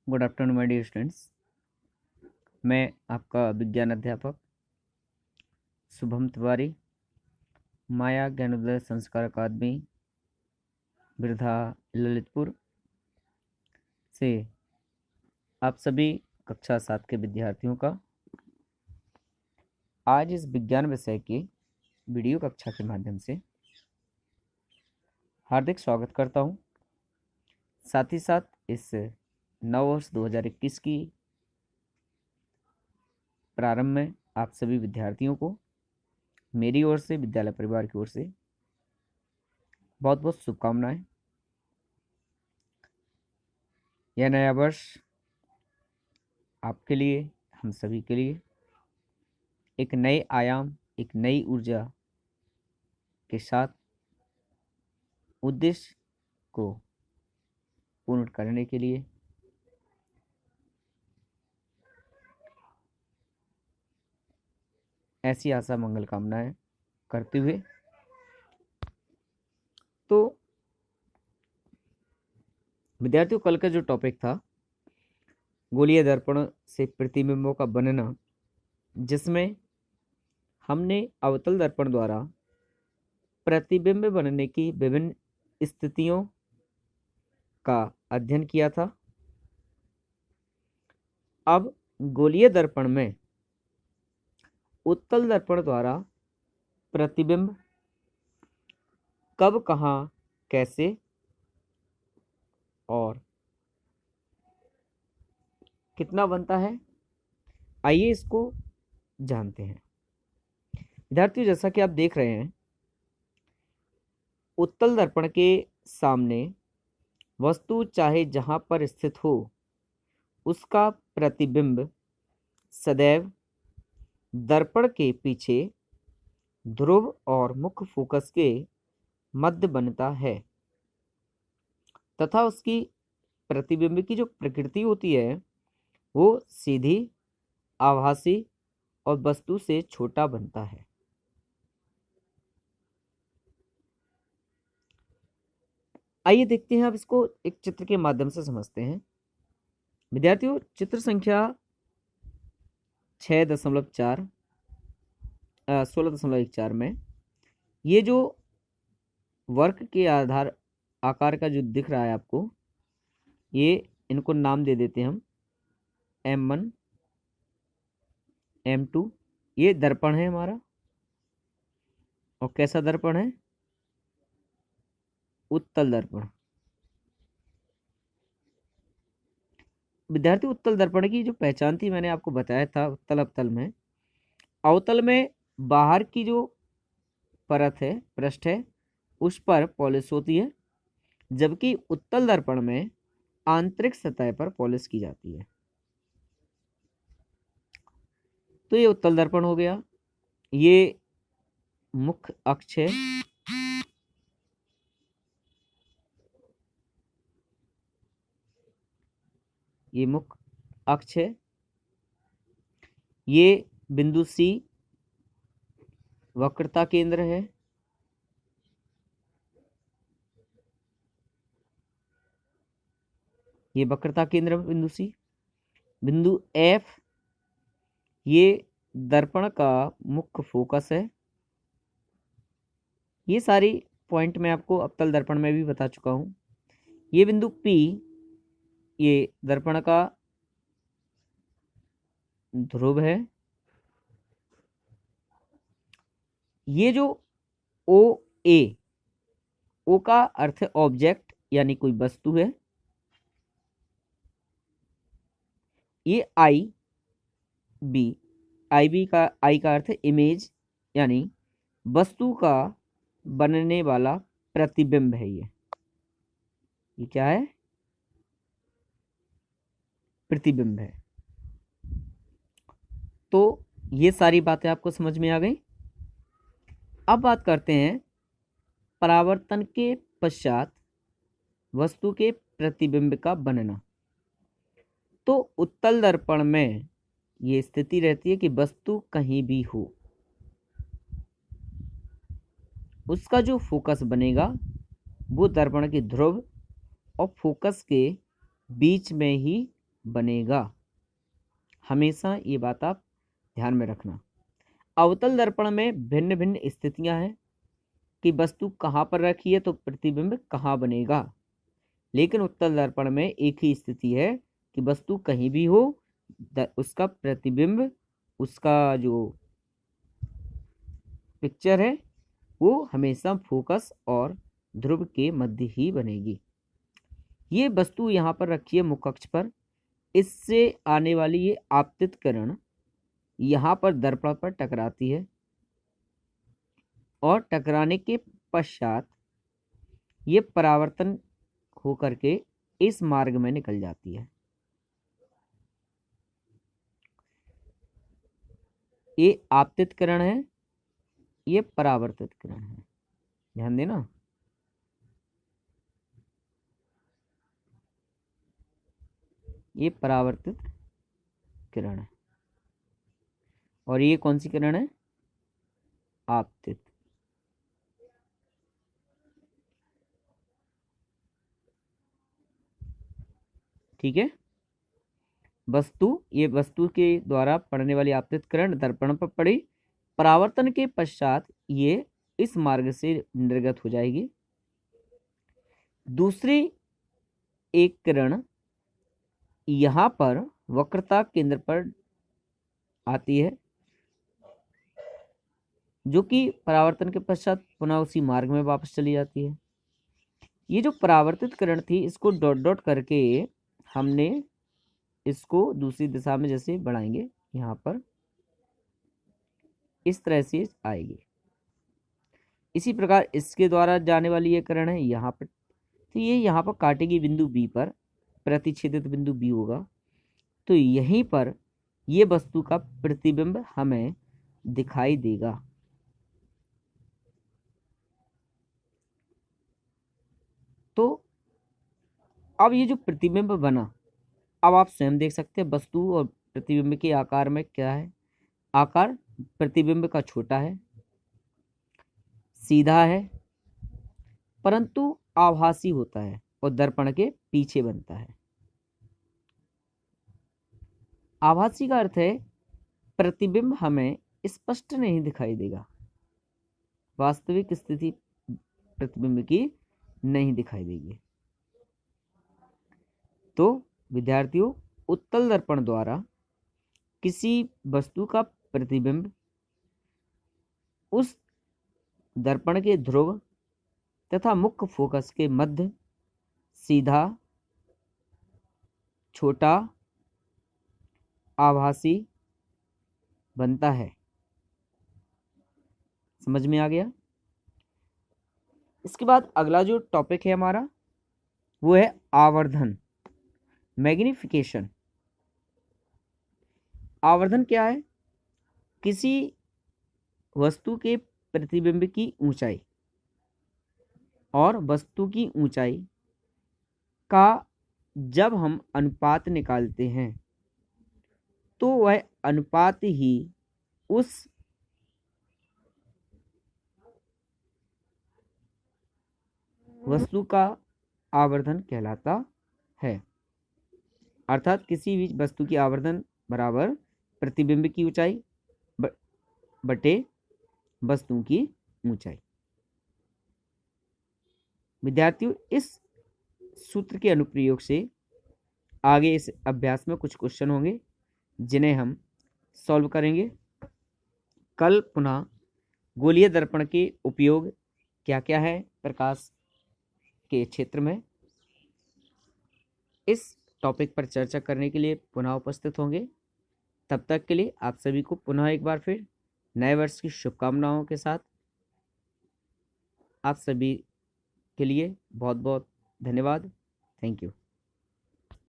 Good afternoon my dear students. मैं आपका विज्ञान अध्यापक शुभम तिवारी, माया ज्ञानोदय संस्कार अकादमी, बिरधा, ललितपुर से आप सभी कक्षा 7 के विद्यार्थियों का आज इस विज्ञान विषय के वीडियो कक्षा के माध्यम से हार्दिक स्वागत करता हूं। साथ ही साथ इस नव वर्ष 2021 की प्रारंभ में आप सभी विद्यार्थियों को मेरी ओर से, विद्यालय परिवार की ओर से बहुत बहुत शुभकामनाएं। यह नया वर्ष आपके लिए, हम सभी के लिए एक नए आयाम, एक नई ऊर्जा के साथ उद्देश्य को पूर्ण करने के लिए ऐसी आशा मंगल कामनाएं करते हुए तो विद्यार्थियों, कल का जो टॉपिक था गोलीय दर्पण से प्रतिबिंबों का बनना, जिसमें हमने अवतल दर्पण द्वारा प्रतिबिंब बनने की विभिन्न स्थितियों का अध्ययन किया था। अब गोलीय दर्पण में उत्तल दर्पण द्वारा प्रतिबिंब कब, कहाँ, कैसे और कितना बनता है, आइए इसको जानते हैं। विद्यार्थियों, जैसा कि आप देख रहे हैं, उत्तल दर्पण के सामने वस्तु चाहे जहां पर स्थित हो, उसका प्रतिबिंब सदैव दर्पण के पीछे ध्रुव और मुख्य फोकस के मध्य बनता है तथा उसकी प्रतिबिंब की जो प्रकृति होती है वो सीधी, आभासी और वस्तु से छोटा बनता है। आइए देखते हैं, अब इसको एक चित्र के माध्यम से समझते हैं। विद्यार्थियों, चित्र संख्या 6.4 16.4 में ये जो वर्क के आकार का जो दिख रहा है आपको, ये इनको नाम दे देते हैं हम M1, M2। ये दर्पण है हमारा, और कैसा दर्पण है? उत्तल दर्पण। विद्यार्थी, उत्तल दर्पण की जो पहचान थी मैंने आपको बताया था, उत्तल अवतल में, अवतल में बाहर की जो परत है, पृष्ठ है, उस पर पॉलिश होती है, जबकि उत्तल दर्पण में आंतरिक सतह पर पॉलिश की जाती है। तो ये उत्तल दर्पण हो गया। ये मुख्य अक्ष है, ये मुख्य अक्ष है। ये बिंदु C वक्रता केंद्र है। ये वक्रता केंद्र बिंदु C। बिंदु F ये दर्पण का मुख्य फोकस है। ये सारी पॉइंट मैं आपको अवतल दर्पण में भी बता चुका हूं। ये बिंदु P ये दर्पण का ध्रुव है। ये जो O का अर्थ है ऑब्जेक्ट, यानी कोई वस्तु है। ये I का अर्थ है इमेज, यानी वस्तु का बनने वाला प्रतिबिंब है। ये क्या है? प्रतिबिंब है। तो ये सारी बातें आपको समझ में आ गई। अब बात करते हैं परावर्तन के पश्चात वस्तु के प्रतिबिंब का बनना। तो उत्तल दर्पण में ये स्थिति रहती है कि वस्तु कहीं भी हो, उसका जो फोकस बनेगा वो दर्पण के ध्रुव और फोकस के बीच में ही बनेगा। हमेशा ये बात आप ध्यान में रखना। अवतल दर्पण में भिन्न भिन्न स्थितियां हैं कि वस्तु कहाँ पर रखी है तो प्रतिबिंब कहाँ बनेगा, लेकिन उत्तल दर्पण में एक ही स्थिति है कि वस्तु कहीं भी हो, उसका प्रतिबिंब, उसका जो पिक्चर है वो हमेशा फोकस और ध्रुव के मध्य ही बनेगी। ये वस्तु यहाँ पर रखी है मुख्य अक्ष पर, इससे आने वाली ये आपतित किरण यहाँ पर दर्पण पर टकराती है और टकराने के पश्चात ये परावर्तन होकर के इस मार्ग में निकल जाती है। ये आपतित किरण है, ये परावर्तित किरण है, ध्यान देना। ये परावर्तित किरण है और ये कौन सी किरण है? आपतित। ठीक है, ये वस्तु के द्वारा पड़ने वाली आपतित किरण दर्पण पर पड़ी, परावर्तन के पश्चात ये इस मार्ग से निर्गत हो जाएगी। दूसरी एक किरण यहाँ पर वक्रता केंद्र पर आती है, जो कि परावर्तन के पश्चात पुनः उसी मार्ग में वापस चली जाती है। ये जो परावर्तित किरण थी, इसको डॉट डॉट करके हमने इसको दूसरी दिशा में जैसे बढ़ाएंगे, यहाँ पर इस तरह से आएगी। इसी प्रकार इसके द्वारा जाने वाली ये किरण है यहाँ पर, तो ये यहाँ पर काटेगी बिंदु बी पर, प्रतिच्छेदित बिंदु बी होगा, तो यहीं पर ये वस्तु का प्रतिबिंब हमें दिखाई देगा। तो अब ये जो प्रतिबिंब बना, अब आप स्वयं देख सकते हैं वस्तु और प्रतिबिंब के आकार में क्या है। आकार प्रतिबिंब का छोटा है, सीधा है, परंतु आभासी होता है और दर्पण के पीछे बनता है। आभासी का अर्थ है प्रतिबिंब हमें स्पष्ट नहीं दिखाई देगा, वास्तविक स्थिति प्रतिबिंब की नहीं दिखाई देगी। तो विद्यार्थियों, उत्तल दर्पण द्वारा किसी वस्तु का प्रतिबिंब उस दर्पण के ध्रुव तथा मुख्य फोकस के मध्य सीधा, छोटा, आभासी बनता है। समझ में आ गया? इसके बाद अगला जो टॉपिक है हमारा वो है आवर्धन, मैग्निफिकेशन। आवर्धन क्या है? किसी वस्तु के प्रतिबिंब की ऊंचाई और वस्तु की ऊंचाई का जब हम अनुपात निकालते हैं तो वह अनुपात ही उस वस्तु का आवर्धन कहलाता है। अर्थात किसी भी वस्तु की आवर्धन बराबर प्रतिबिंब की ऊंचाई बटे वस्तु की ऊंचाई। विद्यार्थियों, इस सूत्र के अनुप्रयोग से आगे इस अभ्यास में कुछ क्वेश्चन होंगे जिन्हें हम सॉल्व करेंगे। कल पुनः गोलीय दर्पण के उपयोग क्या क्या है प्रकाश के क्षेत्र में, इस टॉपिक पर चर्चा करने के लिए पुनः उपस्थित होंगे। तब तक के लिए आप सभी को पुनः एक बार फिर नए वर्ष की शुभकामनाओं के साथ आप सभी के लिए बहुत बहुत धन्यवाद। Thank you.